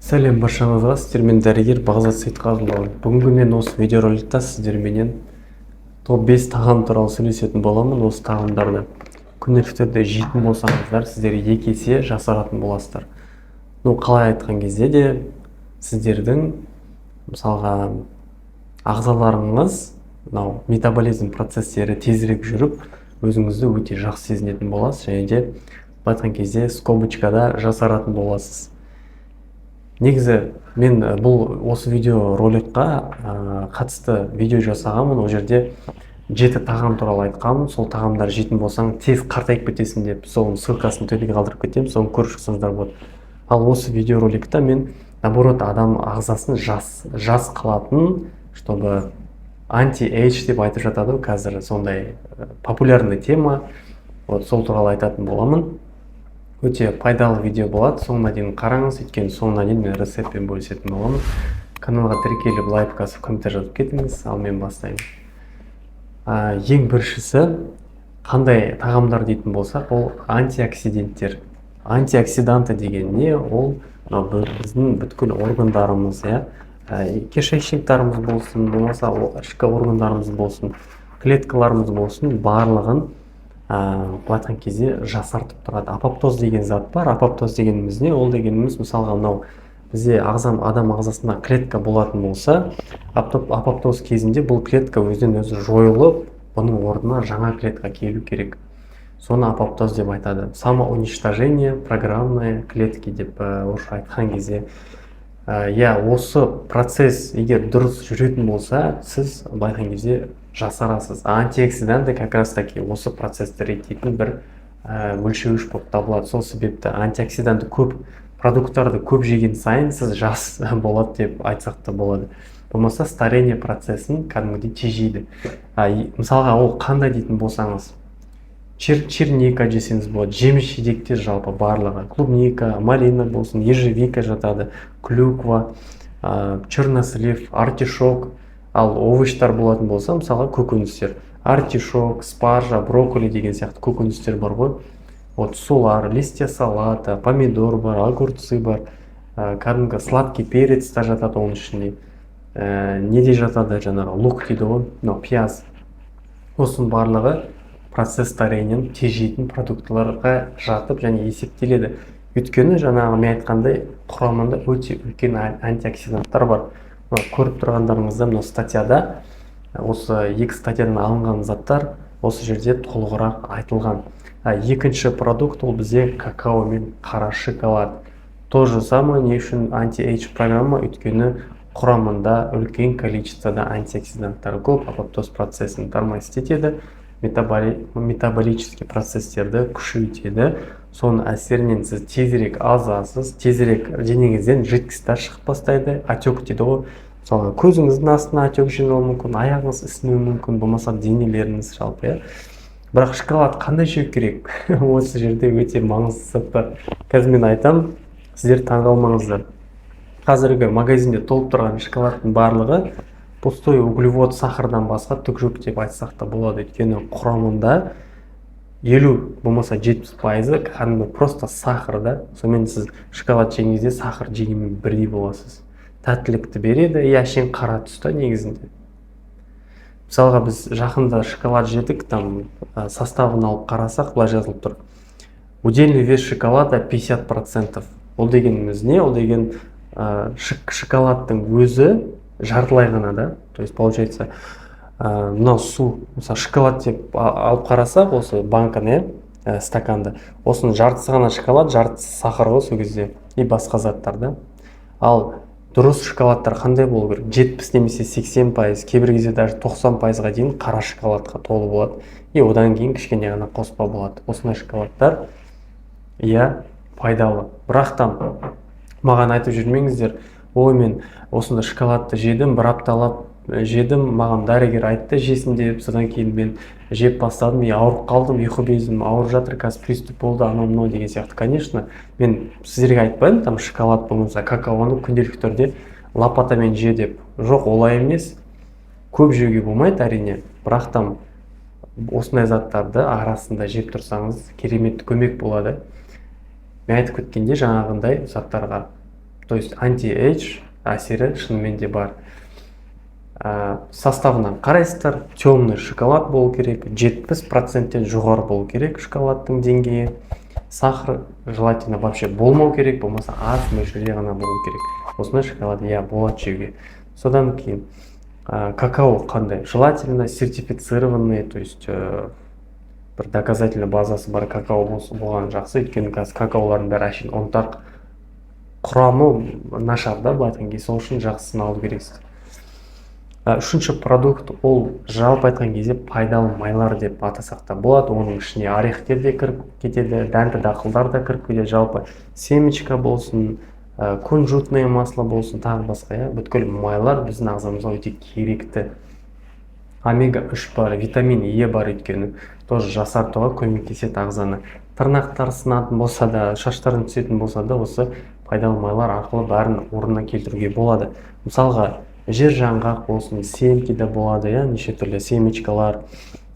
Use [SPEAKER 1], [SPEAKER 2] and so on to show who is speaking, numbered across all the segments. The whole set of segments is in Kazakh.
[SPEAKER 1] Сәлем баршаңызға, сіздермен дәрігер Бағзат Сейтқазылұлы. Бүгінгі мен осы видеороликта сіздерменен топ 5 тағам туралы сөйлесетін боламын. Осы тағамдарды күнделікті жейтін болсаңыздар, сіздер 2 есе жасаратын боласыздар. Қалай айтқан кезде де сіздердің мысалға ағзаларыңыз, метаболизм процестері тезірек жүріп, өзіңізді өте жақсы сезінетін боласыз, және де айтқан кезде скобочкада жасаратын боласыз. Негізі мен осы видео роликқа қатысты видео жасағанмын. Ол жерде 7 тағам туралы айтқанмын. Сол тағамдар жейтін болсаң тез қартайып кетесің деп, соның ссылкасын төменге қалдырып кетемін, соны көріп шықсаңыздар болады. Ал осы видео роликта мен наоборот адам ағзасын жас қылатын, чтобы анти-эйдж деп айтып жатады, қазір сондай популярный тема. Сол туралы айтатын боламын. Өте пайдалы видео болады, соңына дейін қараңыз, өйткені соңына дейін мен рецептпен бөлісетін боламын. Каналға тіркеліп, лайк басып, комментарий жазып кетіңіз, ал мен бастаймын. Ең біріншісі, қандай тағамдар дейтін болсақ, ол антиоксиданттер. Антиоксиданты деген не? Ол біздің бүткіл органдарымыз, кишечниктарымыз болсын, болмаса ішкі органдарымыз болсын, клеткаларымыз болсын, барлығын айтқан кезде жасартып тұрады. Апоптоз деген зат бар. Апоптоз дегеніміз не? Ол дегеніміз мысалға бізде адам ағзасында клетка болатын болса, апоптоз кезінде бұл клетка өзінен өзі жойылып, бұның орнына жаңа клетка келу керек. Соны апоптоз деп айтады. Самоуничтожение программной клетки деп орысша айтқан кезде. Осы процесс егер дұрыс жүретін болса, сіз айтқан кезде жасарасыз. Антиоксиданты как раз таки осы процессті реттейтін бір өлшеуіш болып табылады. Сол себепті антиоксиданты көп продукттарды көп жеген сайын сіз жас болады деп айтсақ та болады. Болмаса старение процесін кәдімгідей тежейді. Мысалға ол қандай дейтін болсаңыз, черника жесеңіз болады, жеміс жидектер жалпы барлығы, клубника, малина болсын, ежевика жатады, клюква, чернослив, артишок. Ал овощтар болатын болса, мысалға көкөністер, артишок, спаржа, брокколи деген сияқты көкөністер бар ғой. Солар, листья салата, помидор бар, огурцы бар, кәдімгі сладкий перец та жатады оның ішінде. Неде жатады жаңағы лук дейді ғой, пияз. Осының барлығы процесс старениен тежейтін продуктыларға жатып және есептеледі. Өйткені жаңағы мен айтқандай құрамында өте үлкен антиоксиданттар бар. Көріп тұрғандарыңызда мына статьяда, осы 2 статьядан алынған заттар осы жерде толығырақ айтылған. Екінші продукт ол бізде какао мен қара шоколад. То же самое не үшін анти-эйдж программа, өйткені құрамында үлкен количествода антиоксиданттар көп, апоптоз процесін тормозтетеді, метаболический процестерді күшейтеді. Соның әсерінен сіз тезірек азасыз, тезірек денеңізден жидкостьтер шығып бастайды, отек дейді ғой. Мысалы көзіңіздің астына отек жиналуы мүмкін, аяғыңыз ісінуі мүмкін, болмаса денелеріңіз жалпы. Бірақ шоколад қандай жеу керек? Осы жерде өте маңызды заттар. Қазір мен айтамын, сіздер таңғалмаңыздар. Қазіргі магазинде толып тұрған шоколадтың барлығы пустой углевод, сахардан басқа түк жоқ деп айтсақ та болады. Өйткені құрамында 50, болмаса 70% кәдімгі просто сахар да. Сонымен сіз шоколад жеңіңізде сахар жегенмен бірдей боласыз. Тәттілікті береді, әшейін қара түсті негізінде. Мысалға біз жақында шоколад жедік, составын алып қарасақ, былай жазылып тұр. Удельный вес шоколада 50%. Ол дегеніміз не? Ол деген шоколадтың өзі жартылай ғана да. То есть получается мынау су, шоколад деп алып қарасақ, осы банканы, стаканды, осының жартысы ғана шоколад, жартысы сахар ғой сол кезде, и басқа заттар да. Ал дұрыс шоколадтар қандай болу керек? 70 немесе 80%, кейбір кезде даже 90%-ға дейін қара шоколадқа толы болады. И одан кейін кішкене ғана қоспа болады. Осындай шоколадтар пайдалы. Бірақтан маған айтып жүрмеңіздер, ой, мен осында шоколадты жедім, бір апталап жедім, маған дәрігер айтты жесін деп, содан кейін мен жеп бастадым, ауырып қалдым, ұйқы безім ауырып жатыр, қазір приступ болды, анау деген сияқты. Конечно, мен сіздерге айтпаймын, шоколад болмаса какаоны күнделікті түрде лопатамен же деп. Жоқ, олай емес. Көп жеуге болмайды әрине, бірақ осындай заттарды арасында жеп тұрсаңыз керемет көмек болады. Мен айтып кеткенде жаңағындай заттарға то есть анти-эйдж әсері шынымен де бар. Составынан қарайсыздар, темный шоколад болу керек, 70%-тен жоғары болу керек шоколадтың деңгейі. Сахар желательно вообще болмау керек, болмаса аз мөлшерде ғана болу керек. Осындай шоколад болады жеуге. Содан кейін какао қандай? Желательно сертифицированный, то есть бір доказательный базасы бар какао болған жақсы, өйткені қазір какаолардың бәрі әшейін ұнтақ, құрамы нашар да, былай айтқан кезде, сол үшін жақсысын алу керексіз. Үшінші продукт ол жалпы айтқан кезде пайдалы майлар деп атасақ та болады. Оның ішіне орехтер де кіріп кетеді, дәнді дақылдар да кіріп кетеді. Жалпы семечка болсын, кунжутное масло болсын, тағы басқа, бүткіл майлар біздің ағзамызға өте керекті. Омега-3 бар, витамин Е бар, өйткені тоже жасартуға көмектеседі ағзаны. Тырнақтар сынатын болса да, шаштарын түсетін болса да, осы пайдалы майлар арқылы бәрін орнына келтіруге болады. Мысалға, жер жаңғақ болсын, семки де болады, неше түрлі семечкалар,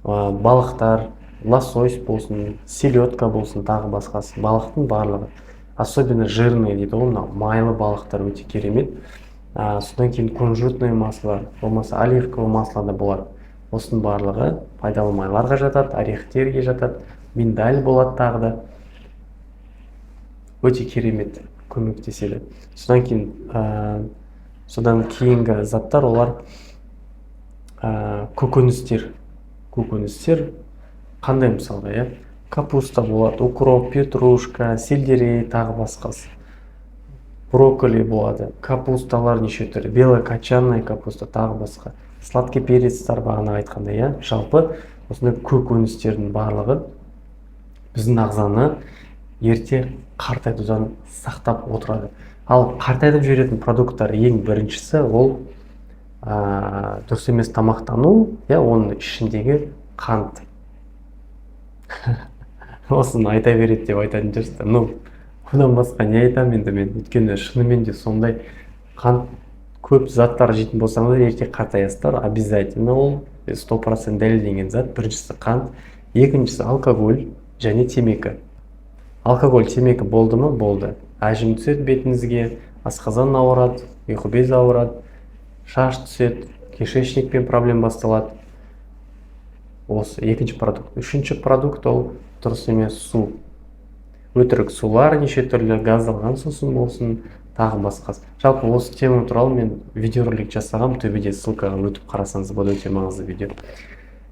[SPEAKER 1] балықтар, лосось болсын, селедка болсын, тағы басқасы. Балықтың барлығы, особенно жирный дейді ғой, майлы балықтар өте керемет. Содан кейін кунжутное масло, болмаса оливковое масло да болады. Осының барлығы пайдалы майларға жатады, орехтерге жатады, миндаль болады тағы да. Өте керемет көмектеседі. Содан кейінгі заттар олар көкөністер. Көкөністер қандай мысалға, капуста болады, укроп, петрушка, сельдерей, тағы басқасы. Брокколи болады, капусталар неше түрлі, белокочанная капуста, тағы басқа. Сладкий перецтар бағана айтқандай, жалпы осындай көкөністердің барлығы біздің ағзаны ерте қартайтудан сақтап отырады. Ал қартайтып жіберетін продукттар ең біріншісі ол дұрыс емес тамақтану, оның ішіндегі қант. Осыны айта береді деп айтатын жүрсіздер. Одан басқа не айтам енді мен, өйткені шынымен де сондай қант көп заттар жейтін болсаңыздар, ерте қартаясыздар, обязательно ол 100% дәлелденген зат. Біріншісі қант, екіншісі алкоголь және темекі. Алкоголь, темекі болды ма? Болды. Әжім түседі бетіңізге, асқазан ауырады, ұйқы без ауырады, шаш түседі, кишечникпен проблем басталады. Осы екінші продукт. Үшінші продукт ол дұрыс емес су. Өтірік сулар, неше түрлі газдалған сусын болсын, тағы басқасы. Жалпы осы тема туралы мен видеоролик жасағам, төбеде ссылкаға өтіп қарасаңыз болады, өте маңызды видео.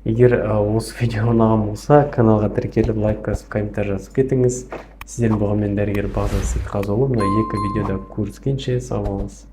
[SPEAKER 1] Егер осы видео ұнаған болса, каналға тіркеліп, лайк басып, комментарий жазып кетіңіз. Сіздердің болғанмен дәрігер Бағдат Сейтқазыұлы. Мына екі видеода көріскенше сау болыңыз.